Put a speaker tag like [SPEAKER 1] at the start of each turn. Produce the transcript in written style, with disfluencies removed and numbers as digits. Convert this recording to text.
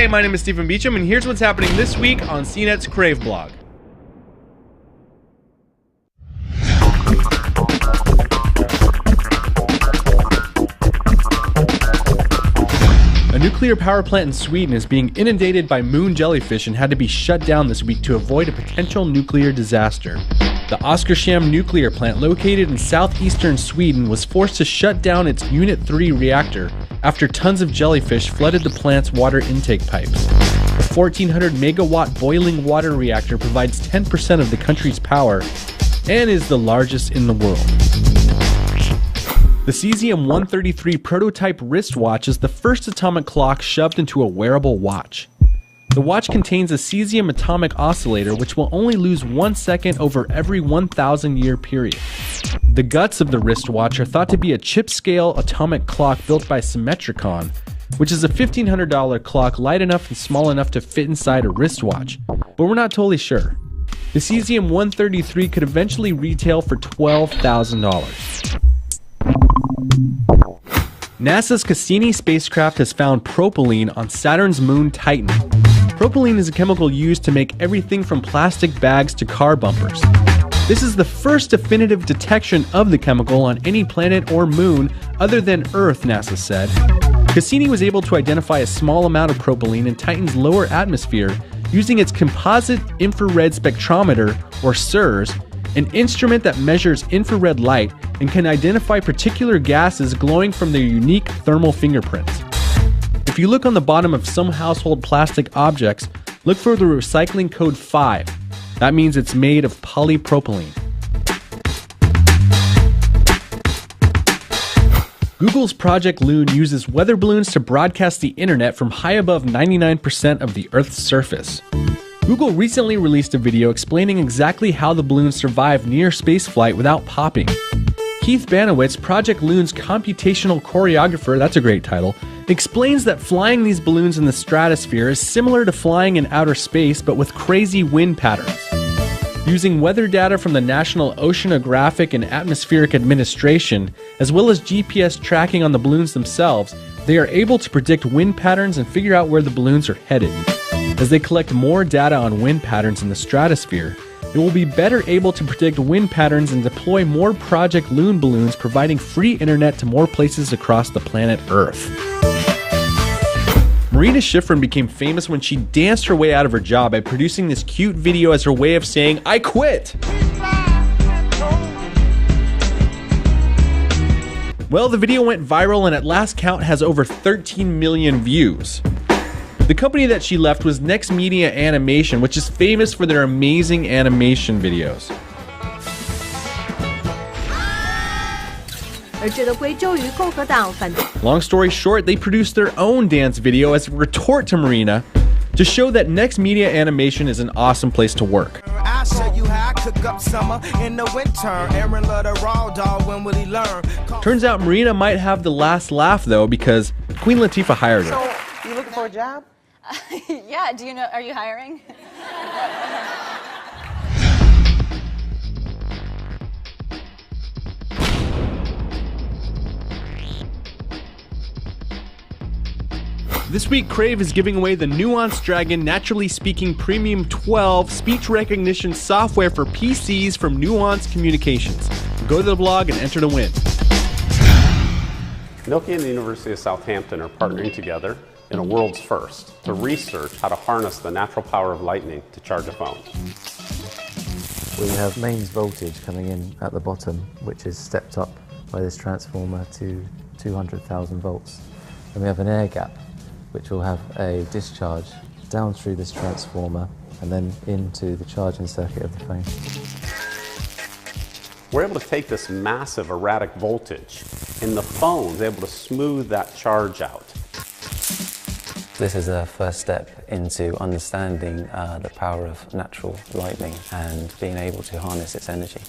[SPEAKER 1] Hey, my name is Stephen Beecham, and here's what's happening this week on CNET's Crave blog. A nuclear power plant in Sweden is being inundated by moon jellyfish and had to be shut down this week to avoid a potential nuclear disaster. The Oskarshamn nuclear plant, located in southeastern Sweden, was forced to shut down its Unit 3 reactor after tons of jellyfish flooded the plant's water intake pipes. The 1400 megawatt boiling water reactor provides 10% of the country's power and is the largest in the world. The cesium-133 prototype wristwatch is the first atomic clock shoved into a wearable watch. The watch contains a cesium atomic oscillator which will only lose 1 second over every 1,000-year period. The guts of the wristwatch are thought to be a chip-scale atomic clock built by Symmetricon, which is a $1,500 clock light enough and small enough to fit inside a wristwatch, but we're not totally sure. The cesium-133 could eventually retail for $12,000. NASA's Cassini spacecraft has found propylene on Saturn's moon Titan. Propylene is a chemical used to make everything from plastic bags to car bumpers. This is the first definitive detection of the chemical on any planet or moon other than Earth, NASA said. Cassini was able to identify a small amount of propylene in Titan's lower atmosphere using its composite infrared spectrometer, or CIRS, an instrument that measures infrared light and can identify particular gases glowing from their unique thermal fingerprints. If you look on the bottom of some household plastic objects, look for the recycling code 5. That means it's made of polypropylene. Google's Project Loon uses weather balloons to broadcast the internet from high above 99% of the Earth's surface. Google recently released a video explaining exactly how the balloons survive near spaceflight without popping. Keith Banowitz, Project Loon's computational choreographer, that's a great title, explains that flying these balloons in the stratosphere is similar to flying in outer space but with crazy wind patterns. Using weather data from the National Oceanographic and Atmospheric Administration, as well as GPS tracking on the balloons themselves, they are able to predict wind patterns and figure out where the balloons are headed. As they collect more data on wind patterns in the stratosphere, it will be better able to predict wind patterns and deploy more Project Loon balloons, providing free internet to more places across the planet Earth. Marina Schifrin became famous when she danced her way out of her job by producing this cute video as her way of saying, "I quit!" Well, the video went viral and at last count has over 13 million views. The company that she left was Next Media Animation, which is famous for their amazing animation videos. Long story short, they produced their own dance video as a retort to Marina to show that Next Media Animation is an awesome place to work. Turns out Marina might have the last laugh though, because Queen Latifah hired her.
[SPEAKER 2] So, you looking for a job?
[SPEAKER 3] Yeah, are you hiring?
[SPEAKER 1] This week, Crave is giving away the Nuance Dragon Naturally Speaking Premium 12 speech recognition software for PCs from Nuance Communications. Go to the blog and enter to win.
[SPEAKER 4] Nokia and the University of Southampton are partnering together in a world's first to research how to harness the natural power of lightning to charge a phone.
[SPEAKER 5] We have mains voltage coming in at the bottom, which is stepped up by this transformer to 200,000 volts. And we have an air gap, which will have a discharge down through this transformer and then into the charging circuit of the phone.
[SPEAKER 4] We're able to take this massive erratic voltage and the phone's able to smooth that charge out.
[SPEAKER 5] This is a first step into understanding the power of natural lightning and being able to harness its energy.